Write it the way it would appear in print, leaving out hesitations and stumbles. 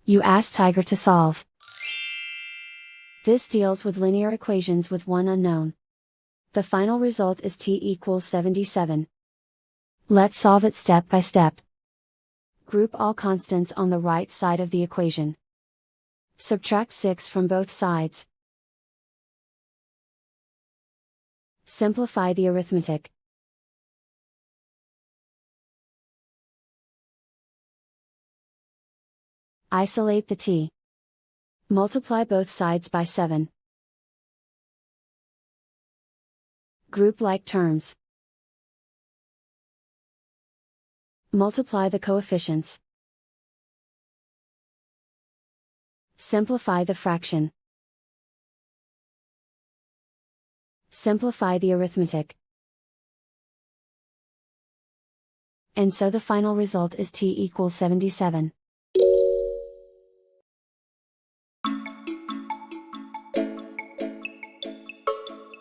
You ask Tiger to solve. This deals with linear equations with one unknown. The final result is t equals 77. Let's solve it step by step. Group all constants on the right side of the equation. Subtract 6 from both sides. Simplify the arithmetic. Isolate the t. Multiply both sides by 7. Group like terms. Multiply the coefficients. Simplify the fraction. Simplify the arithmetic. And so the final result is t equals 77.